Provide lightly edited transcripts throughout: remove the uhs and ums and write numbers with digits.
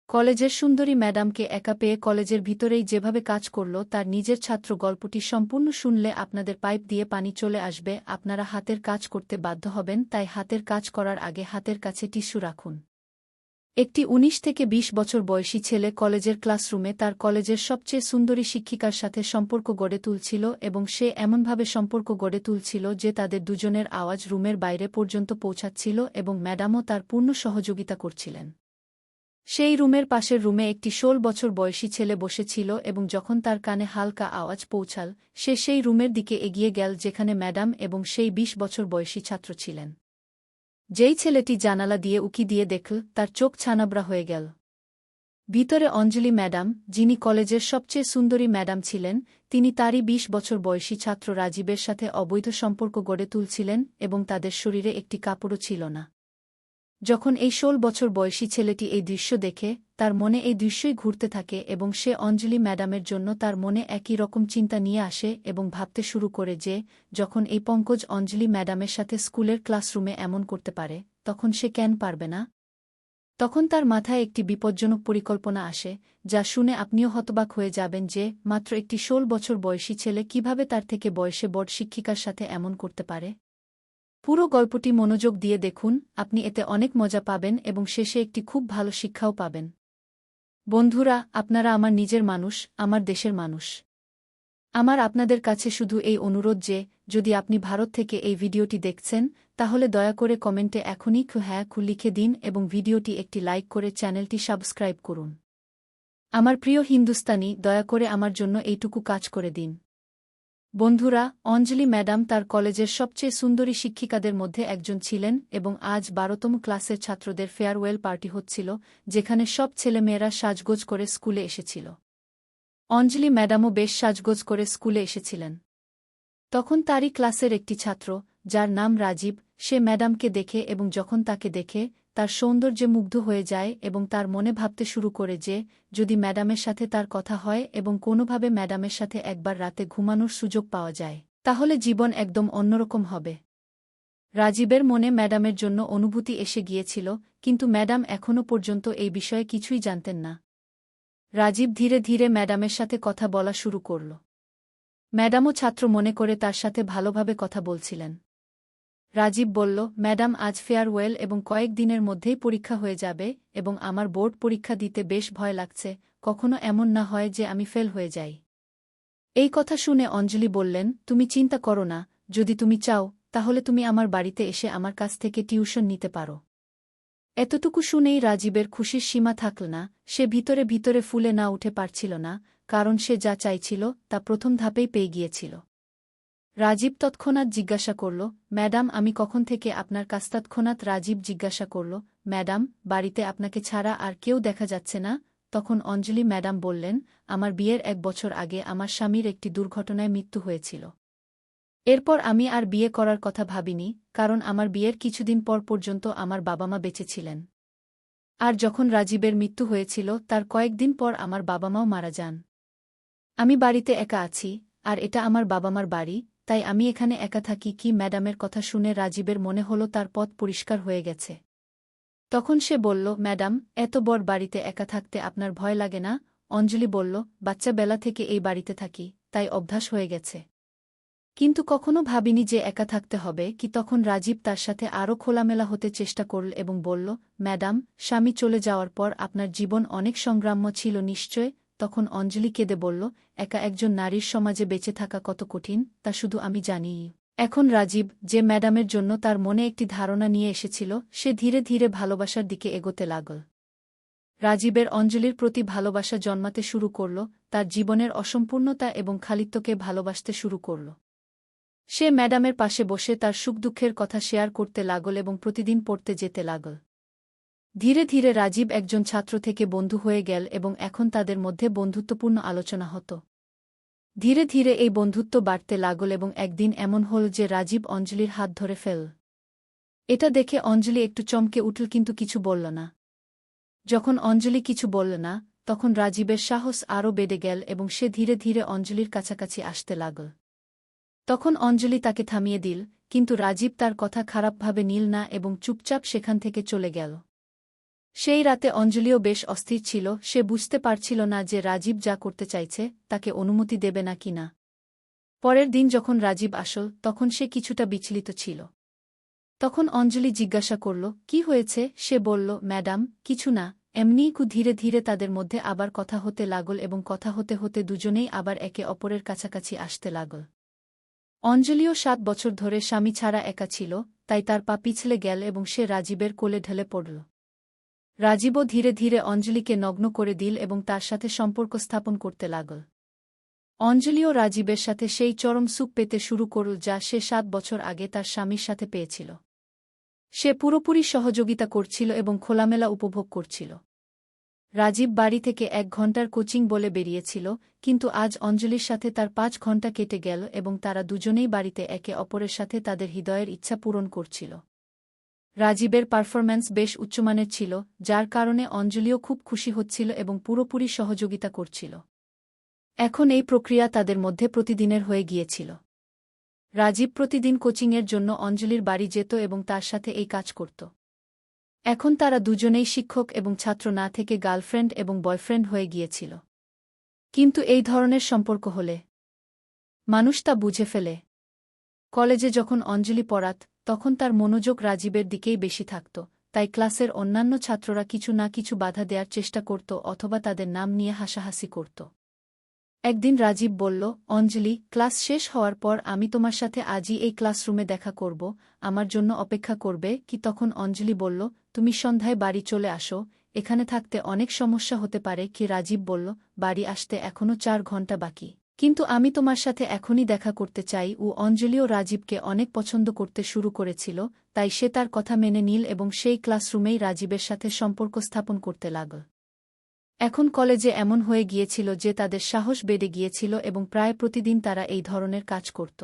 কলেজের সুন্দরী ম্যাডামকে একা পেয়ে কলেজের ভিতরেই যেভাবে কাজ করল তার নিজের ছাত্র গল্পটি সম্পূর্ণ শুনলে আপনাদের পাইপ দিয়ে পানি চলে আসবে, আপনারা হাতের কাজ করতে বাধ্য হবেন, তাই হাতের কাজ করার আগে হাতের কাছে টিস্যু রাখুন। একটি ১৯ থেকে ২০ বছর বয়সী ছেলে কলেজের ক্লাসরুমে তার কলেজের সবচেয়ে সুন্দরী শিক্ষিকার সাথে সম্পর্ক গড়ে তুলছিল এবং সে এমনভাবে সম্পর্ক গড়ে তুলছিল যে তাদের দুজনের আওয়াজ রুমের বাইরে পর্যন্ত পৌঁছাচ্ছিল এবং ম্যাডামও তার পূর্ণ সহযোগিতা করছিলেন। সেই রুমের পাশের রুমে একটি ১৬ বছর বয়সী ছেলে বসেছিল এবং যখন তার কানে হালকা আওয়াজ পৌঁছাল সে সেই রুমের দিকে এগিয়ে গেল যেখানে ম্যাডাম এবং সেই ২০ বছর বয়সী ছাত্র ছিলেন। যেই ছেলেটি জানালা দিয়ে উকি দিয়ে দেখল তার চোখ ছানাবড়া হয়ে গেল। ভিতরে অঞ্জলি ম্যাডাম, যিনি কলেজের সবচেয়ে সুন্দরী ম্যাডাম ছিলেন, তিনি তারই ২০ বছর বয়সী ছাত্র রাজীবের সাথে অবৈধ সম্পর্ক গড়ে তুলছিলেন এবং তাদের শরীরে একটি কাপড়ও ছিল না। যখন এই ১৬ বছর বয়সী ছেলেটি এই দৃশ্য দেখে তার মনে এই দৃশ্যই ঘুরতে থাকে এবং সে অঞ্জলি ম্যাডামের জন্য তার মনে একই রকম চিন্তা নিয়ে আসে এবং ভাবতে শুরু করে যে যখন এই পঙ্কজ অঞ্জলি ম্যাডামের সাথে স্কুলের ক্লাসরুমে এমন করতে পারে তখন সে কেন পারবে না। তখন তার মাথায় একটি বিপজ্জনক পরিকল্পনা আসে যা শুনে আপনিও হতবাক হয়ে যাবেন যে মাত্র একটি ১৬ বছর বয়সী ছেলে কিভাবে তার থেকে বয়সে বড় শিক্ষিকার সাথে এমন করতে পারে। পুরো গল্পটি মনোযোগ দিয়ে দেখুন, আপনি এতে অনেক মজা পাবেন এবং শেষে একটি খুব ভালো শিক্ষাও পাবেন। বন্ধুরা, আপনারা আমার নিজের মানুষ, আমার দেশের মানুষ। আমার আপনাদের কাছে শুধু এই অনুরোধ যে যদি আপনি ভারত থেকে এই ভিডিওটি দেখছেন তাহলে দয়া করে কমেন্টে এখনই হ্যাঁ লিখে দিন এবং ভিডিওটি একটি লাইক করে চ্যানেলটি সাবস্ক্রাইব করুন। আমার প্রিয় হিন্দুস্তানি, দয়া করে আমার জন্য এইটুকু কাজ করে দিন। বন্ধুরা, অঞ্জলি ম্যাডাম তার কলেজের সবচেয়ে সুন্দরী শিক্ষিকাদের মধ্যে একজন ছিলেন এবং আজ ১২তম ক্লাসের ছাত্রদের ফেয়ারওয়েল পার্টি হচ্ছিল যেখানে সব ছেলেমেয়েরা সাজগোজ করে স্কুলে এসেছিল। অঞ্জলি ম্যাডামও বেশ সাজগোজ করে স্কুলে এসেছিলেন। তখন তারই ক্লাসের একটি ছাত্র, যার নাম রাজীব, সে ম্যাডামকে দেখে এবং যখন তাকে দেখে তার সৌন্দর্যে মুগ্ধ হয়ে যায় এবং তার মনে ভাবতে শুরু করে যে যদি ম্যাডামের সাথে তার কথা হয় এবং কোনোভাবে ম্যাডামের সাথে একবার রাতে ঘুমানোর সুযোগ পাওয়া যায় তাহলে জীবন একদম অন্যরকম হবে। রাজীবের মনে ম্যাডামের জন্য অনুভূতি এসে গিয়েছিল, কিন্তু ম্যাডাম এখনও পর্যন্ত এই বিষয়ে কিছুই জানতেন না। রাজীব ধীরে ধীরে ম্যাডামের সাথে কথা বলা শুরু করল। ম্যাডামও ছাত্র মনে করে তার সাথে ভালোভাবে কথা বলছিলেন। রাজীব বলল, ম্যাডাম, আজ ফেয়ারওয়েল এবং কয়েক দিনের মধ্যেই পরীক্ষা হয়ে যাবে এবং আমার বোর্ড পরীক্ষা দিতে বেশ ভয় লাগছে, কখনো এমন না হয় যে আমি ফেল হয়ে যাই। এই কথা শুনে অঞ্জলি বললেন, তুমি চিন্তা করো না, যদি তুমি চাও তাহলে তুমি আমার বাড়িতে এসে আমার কাছ থেকে টিউশন নিতে পারো। এতটুকু শুনেই রাজীবের খুশির সীমা থাকল না, সে ভিতরে ভিতরে ফুলে না উঠে পারছিল না, কারণ সে যা চাইছিল তা প্রথম ধাপেই পেয়ে গিয়েছিল। রাজীব তৎক্ষণাৎ জিজ্ঞাসা করল, ম্যাডাম, আমি কখন থেকে আপনার কাছ? তৎক্ষণাৎ রাজীব জিজ্ঞাসা করল, ম্যাডাম, বাড়িতে আপনাকে ছাড়া আর কেউ দেখা যাচ্ছে না? তখন অঞ্জলি ম্যাডাম বললেন, আমার বিয়ের ১ বছর আগে আমার স্বামীর একটি দুর্ঘটনায় মৃত্যু হয়েছিল। এরপর আমি আর বিয়ে করার কথা ভাবিনি, কারণ আমার বিয়ের কিছুদিন পর পর্যন্ত আমার বাবা মা বেঁচে ছিলেন। আর যখন রাজীবের মৃত্যু হয়েছিল তার কয়েকদিন পর আমার বাবা মাও মারা যান। আমি বাড়িতে একা আছি, আর এটা আমার বাবা মার বাড়ি, তাই আমি এখানে একা থাকি। কি? ম্যাডামের কথা শুনে রাজীবের মনে হলো তার পথ পরিষ্কার হয়ে গেছে। তখন সে বলল, ম্যাডাম, এত বড় বাড়িতে একা থাকতে আপনার ভয় লাগে না? অঞ্জলি বলল, বাচ্চা বেলা থেকে এই বাড়িতে থাকি, তাই অভ্যাস হয়ে গেছে। কিন্তু কখনো ভাবিনি যে একা থাকতে হবে। কি? তখন রাজীব তার সাথে আরও খোলামেলা হতে চেষ্টা করল এবং বলল, ম্যাডাম, স্বামী চলে যাওয়ার পর আপনার জীবন অনেক সংগ্রাম্য ছিল নিশ্চয়? তখন অঞ্জলি কেঁদে বলল, একা একজন নারীর সমাজে বেঁচে থাকা কত কঠিন তা শুধু আমি জানি। এখন রাজীব, যে ম্যাডামের জন্য তার মনে একটি ধারণা নিয়ে এসেছিল, সে ধীরে ধীরে ভালোবাসার দিকে এগোতে লাগল। রাজীবের অঞ্জলির প্রতি ভালোবাসা জন্মাতে শুরু করল, তার জীবনের অসম্পূর্ণতা এবং খালিত্বকে ভালোবাসতে শুরু করল। সে ম্যাডামের পাশে বসে তার সুখ দুঃখের কথা শেয়ার করতে লাগল এবং প্রতিদিন পড়তে যেতে লাগল। ধীরে ধীরে রাজীব একজন ছাত্র থেকে বন্ধু হয়ে গেল এবং এখন তাদের মধ্যে বন্ধুত্বপূর্ণ আলোচনা হতো। ধীরে ধীরে এই বন্ধুত্ব বাড়তে লাগল এবং একদিন এমন হল যে রাজীব অঞ্জলির হাত ধরে ফেল। এটা দেখে অঞ্জলি একটু চমকে উঠল, কিন্তু কিছু বলল না। যখন অঞ্জলি কিছু বলল না, তখন রাজীবের সাহস আরও বেড়ে গেল এবং সে ধীরে ধীরে অঞ্জলির কাছাকাছি আসতে লাগল। তখন অঞ্জলি তাকে থামিয়ে দিল, কিন্তু রাজীব তার কথা খারাপভাবে নিল না এবং চুপচাপ সেখান থেকে চলে গেল। সেই রাতে অঞ্জলিও বেশ অস্থির ছিল, সে বুঝতে পারছিল না যে রাজীব যা করতে চাইছে তাকে অনুমতি দেবে না কি না। পরের দিন যখন রাজীব আসল তখন সে কিছুটা বিচলিত ছিল। তখন অঞ্জলি জিজ্ঞাসা করল, কি হয়েছে? সে বলল, ম্যাডাম, কিছু না, এমনিই। ধীরে ধীরে তাদের মধ্যে আবার কথা হতে লাগল এবং কথা হতে হতে দুজনেই আবার একে অপরের কাছাকাছি আসতে লাগল। অঞ্জলিও 7 বছর ধরে স্বামী ছাড়া একা ছিল, তাই তার পা পিছলে গেল এবং সে রাজীবের কোলে ঢলে পড়ল। রাজীবও ধীরে ধীরে অঞ্জলিকে নগ্ন করে দিল এবং তার সাথে সম্পর্ক স্থাপন করতে লাগল। অঞ্জলিও রাজীবের সাথে সেই চরম সুখ পেতে শুরু করল যা সে 7 বছর আগে তার স্বামীর সাথে পেয়েছিল। সে পুরোপুরি সহযোগিতা করছিল এবং খোলামেলা উপভোগ করছিল। রাজীব বাড়ি থেকে 1 ঘণ্টার কোচিং বলে বেরিয়েছিল, কিন্তু আজ অঞ্জলির সাথে তার 5 ঘণ্টা কেটে গেল এবং তারা দুজনেই বাড়িতে একে অপরের সাথে তাদের হৃদয়ের ইচ্ছা পূরণ করছিল। রাজীবের পারফরম্যান্স বেশ উচ্চমানের ছিল, যার কারণে অঞ্জলিও খুব খুশি হচ্ছিল এবং পুরোপুরি সহযোগিতা করছিল। এখন এই প্রক্রিয়া তাদের মধ্যে প্রতিদিনের হয়ে গিয়েছিল। রাজীব প্রতিদিন কোচিংয়ের জন্য অঞ্জলির বাড়ি যেত এবং তার সাথে এই কাজ করত। এখন তারা দুজনেই শিক্ষক এবং ছাত্র না থেকে গার্লফ্রেন্ড এবং বয়ফ্রেন্ড হয়ে গিয়েছিল। কিন্তু এই ধরনের সম্পর্ক হলে মানুষ তা বুঝে ফেলে। কলেজে যখন অঞ্জলি পড়াত তখন তার মনোযোগ রাজীবের দিকেই বেশি থাকত, তাই ক্লাসের অন্যান্য ছাত্ররা কিছু না কিছু বাধা দেওয়ার চেষ্টা করত অথবা তাদের নাম নিয়ে হাসাহাসি করত। একদিন রাজীব বলল, অঞ্জলি, ক্লাস শেষ হওয়ার পর আমি তোমার সাথে আজই এই ক্লাসরুমে দেখা করব, আমার জন্য অপেক্ষা করবে কি? তখন অঞ্জলি বলল, তুমি সন্ধ্যায় বাড়ি চলে আসো, এখানে থাকতে অনেক সমস্যা হতে পারে কি? রাজীব বলল, বাড়ি আসতে এখনও 4 ঘণ্টা বাকি, কিন্তু আমি তোমার সাথে এখনই দেখা করতে চাই। অঞ্জলিও রাজীবকে অনেক পছন্দ করতে শুরু করেছিল, তাই সে তার কথা মেনে নিল এবং সেই ক্লাসরুমেই রাজীবের সাথে সম্পর্ক স্থাপন করতে লাগল। এখন কলেজে এমন হয়ে গিয়েছিল যে তাদের সাহস বেড়ে গিয়েছিল এবং প্রায় প্রতিদিন তারা এই ধরনের কাজ করত।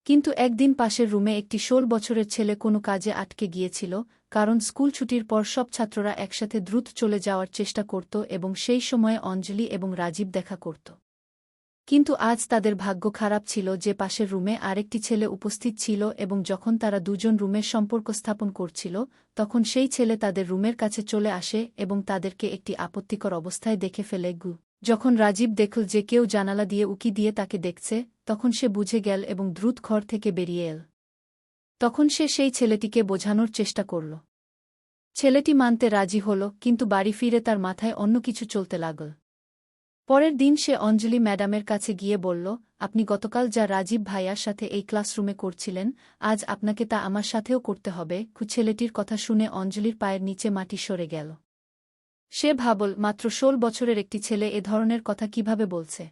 কিন্তু একদিন পাশের রুমে একটি 16 বছরের ছেলে কোনো কাজে আটকে গিয়েছিল, কারণ স্কুল ছুটির পর সব ছাত্ররা একসাথে দ্রুত চলে যাওয়ার চেষ্টা করত এবং সেই সময়ে অঞ্জলি এবং রাজীব দেখা করত। কিন্তু আজ তাদের ভাগ্য খারাপ ছিল যে পাশের রুমে আরেকটি ছেলে উপস্থিত ছিল এবং যখন তারা দুজন রুমের সম্পর্ক স্থাপন করছিল তখন সেই ছেলে তাদের রুমের কাছে চলে আসে এবং তাদেরকে একটি আপত্তিকর অবস্থায় দেখে ফেলে। যখন রাজীব দেখল যে কেউ জানালা দিয়ে উকি দিয়ে তাকে দেখছে, তখন সে বুঝে গেল এবং দ্রুত ঘর থেকে বেরিয়ে এল। তখন সে সেই ছেলেটিকে বোঝানোর চেষ্টা করল। ছেলেটি মানতে রাজি হল, কিন্তু বাড়ি ফিরে তার মাথায় অন্য কিছু চলতে লাগল। পরের দিন সে অঞ্জলি ম্যাডামের কাছে গিয়ে বলল, আপনি গতকাল যা রাজীব ভাইয়ার সাথে এই ক্লাসরুমে করছিলেন, আজ আপনাকে তা আমার সাথেও করতে হবে। ছেলেটির কথা শুনে অঞ্জলির পায়ের নিচে মাটি সরে গেল। সে ভাবল, মাত্র 16 বছরের একটি ছেলে এ ধরনের কথা কিভাবে বলছে।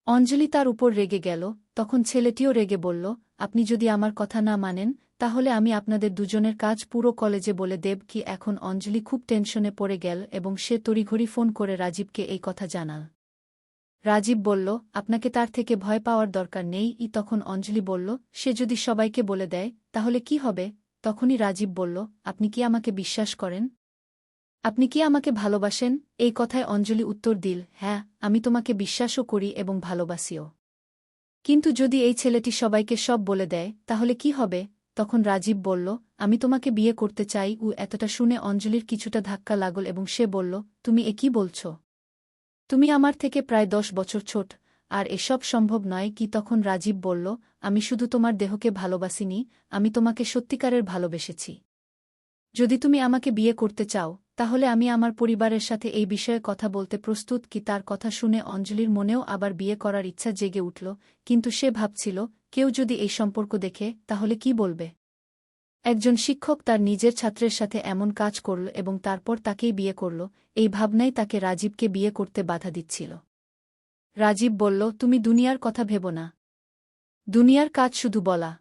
অঞ্জলি তার উপর রেগে গেল। তখন ছেলেটিও রেগে বলল, আপনি যদি আমার কথা না মানেন তাহলে আমি আপনাদের দুজনের কাজ পুরো কলেজে বলে দেব কি? এখন অঞ্জলি খুব টেনশনে পড়ে গেল এবং সে তড়িঘড়ি ফোন করে রাজীবকে এই কথা জানাল। রাজীব বলল, আপনাকে তার থেকে ভয় পাওয়ার দরকার নেই। তখন অঞ্জলি বলল, সে যদি সবাইকে বলে দেয় তাহলে কি হবে? তখনই রাজীব বলল, আপনি কি আমাকে বিশ্বাস করেন? আপনি কি আমাকে ভালোবাসেন? এই কথায় অঞ্জলি উত্তর দিল, হ্যাঁ, আমি তোমাকে বিশ্বাসও করি এবং ভালোবাসিও। কিন্তু যদি এই ছেলেটি সবাইকে সব বলে দেয় তাহলে কি হবে? তখন রাজীব বলল, আমি তোমাকে বিয়ে করতে চাই। এতটা শুনে অঞ্জলির কিছুটা ধাক্কা লাগল এবং সে বলল, তুমি এ কি বলছ? তুমি আমার থেকে প্রায় 10 বছর ছোট, আর এসব সম্ভব নয় কি? তখন রাজীব বলল, আমি শুধু তোমার দেহকে ভালোবাসিনি, আমি তোমাকে সত্যিকারের ভালোবেসেছি। যদি তুমি আমাকে বিয়ে করতে চাও তাহলে আমি আমার পরিবারের সাথে এই বিষয়ে কথা বলতে প্রস্তুত কি? তার কথা শুনে অঞ্জলির মনেও আবার বিয়ে করার ইচ্ছা জেগে উঠল, কিন্তু সে ভাবছিল, কেউ যদি এই সম্পর্ক দেখে তাহলে কি বলবে? একজন শিক্ষক তার নিজের ছাত্রের সাথে এমন কাজ করল এবং তারপর তাকেই বিয়ে করল, এই ভাবনাই তাকে রাজীবকে বিয়ে করতে বাধা দিচ্ছিল। রাজীব বলল, তুমি দুনিয়ার কথা ভেবো না। দুনিয়ার কাজ শুধু বলা।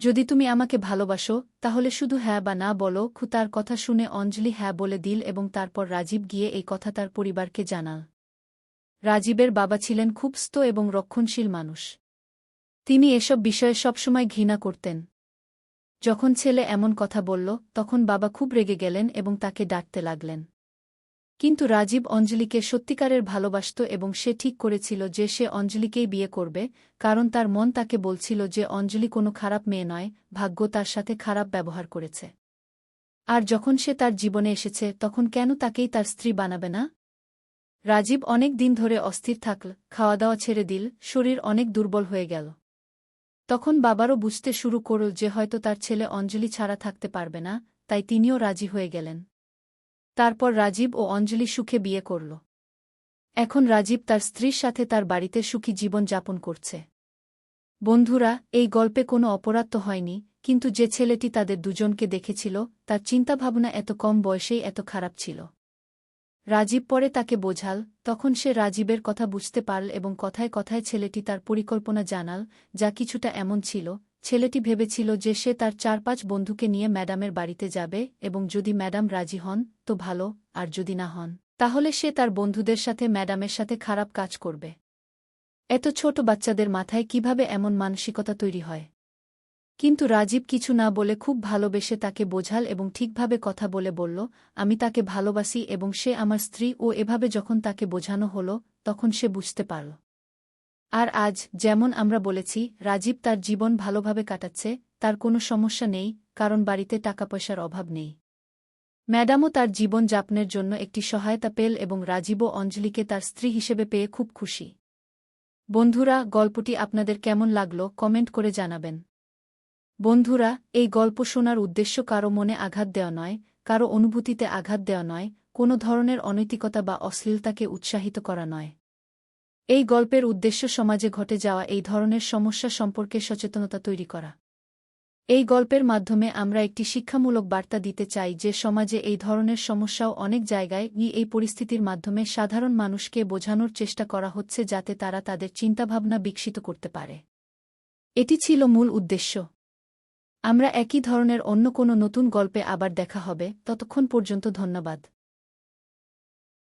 যদি তুমি আমাকে ভালোবাসো তাহলে শুধু হ্যাঁ বা না বলো। তার কথা শুনে অঞ্জলি হ্যাঁ বলে দিল এবং তারপর রাজীব গিয়ে এই কথা তার পরিবারকে জানাল। রাজীবের বাবা ছিলেন খুব স্থ এবং রক্ষণশীল মানুষ। তিনি এসব বিষয়ে সবসময় ঘৃণা করতেন। যখন ছেলে এমন কথা বলল তখন বাবা খুব রেগে গেলেন এবং তাকে ডাকতে লাগলেন। কিন্তু রাজীব অঞ্জলিকে সত্যিকারের ভালোবাসত এবং সে ঠিক করেছিল যে সে অঞ্জলিকেই বিয়ে করবে, কারণ তার মন তাকে বলছিল যে অঞ্জলি কোনো খারাপ মেয়ে নয়, ভাগ্য তার সাথে খারাপ ব্যবহার করেছে। আর যখন সে তার জীবনে এসেছে তখন কেন তাকেই তার স্ত্রী বানাবে না? রাজীব অনেক দিন ধরে অস্থির থাকল, খাওয়া দাওয়া ছেড়ে দিল, শরীর অনেক দুর্বল হয়ে গেল। তখন বাবারও বুঝতে শুরু করল যে হয়তো তার ছেলে অঞ্জলি ছাড়া থাকতে পারবে না, তাই তিনিও রাজি হয়ে গেলেন। তারপর রাজীব ও অঞ্জলি সুখে বিয়ে করল। এখন রাজীব তার স্ত্রীর সাথে তার বাড়িতে সুখী জীবন যাপন করছে। বন্ধুরা, এই গল্পে কোনো অপরাধ তো হয়নি, কিন্তু যে ছেলেটি তাদের দুজনকে দেখেছিল তার চিন্তাভাবনা এত কম বয়সেই এত খারাপ ছিল। রাজীব পরে তাকে বোঝাল, তখন সে রাজীবের কথা বুঝতে পারল এবং কথায় কথায় ছেলেটি তার পরিকল্পনা জানাল, যা কিছুটা এমন ছিল। ছেলেটি ভেবেছিল যে সে তার ৪-৫ বন্ধুকে নিয়ে ম্যাডামের বাড়িতে যাবে এবং যদি ম্যাডাম রাজি হন তো ভালো, আর যদি না হন তাহলে সে তার বন্ধুদের সাথে ম্যাডামের সাথে খারাপ কাজ করবে। এত ছোট বাচ্চাদের মাথায় কিভাবে এমন মানসিকতা তৈরি হয়? কিন্তু রাজীব কিছু না বলে খুব ভালোবেসে তাকে বোঝাল এবং ঠিকভাবে কথা বলে বলল, আমি তাকে ভালোবাসি এবং সে আমার স্ত্রী। ও এভাবে যখন তাকে বোঝানো হলো তখন সে বুঝতে পারল। আর আজ, যেমন আমরা বলেছি, রাজীব তার জীবন ভালোভাবে কাটাচ্ছে, তার কোনো সমস্যা নেই, কারণ বাড়িতে টাকা-পয়সার অভাব নেই। ম্যাডামও তার জীবন যাপনের জন্য একটি সহায়তা পেল এবং রাজীবও অঞ্জলিকে তার স্ত্রী হিসেবে পেয়ে খুব খুশি। বন্ধুরা, গল্পটি আপনাদের কেমন লাগলো কমেন্ট করে জানাবেন। বন্ধুরা, এই গল্প শোনার উদ্দেশ্য কারও মনে আঘাত দেওয়া নয়, কারও অনুভূতিতে আঘাত দেওয়া নয়, কোনো ধরনের অনৈতিকতা বা অশ্লীলতাকে উৎসাহিত করা নয়। এই গল্পের উদ্দেশ্য সমাজে ঘটে যাওয়া এই ধরনের সমস্যা সম্পর্কে সচেতনতা তৈরি করা। এই গল্পের মাধ্যমে আমরা একটি শিক্ষামূলক বার্তা দিতে চাই যে সমাজে এই ধরনের সমস্যাও অনেক জায়গায় এই পরিস্থিতির মাধ্যমে সাধারণ মানুষকে বোঝানোর চেষ্টা করা হচ্ছে যাতে তারা তাদের চিন্তাভাবনা বিকশিত করতে পারে। এটি ছিল মূল উদ্দেশ্য। আমরা একই ধরনের অন্য কোনো নতুন গল্পে আবার দেখা হবে, ততক্ষণ পর্যন্ত ধন্যবাদ।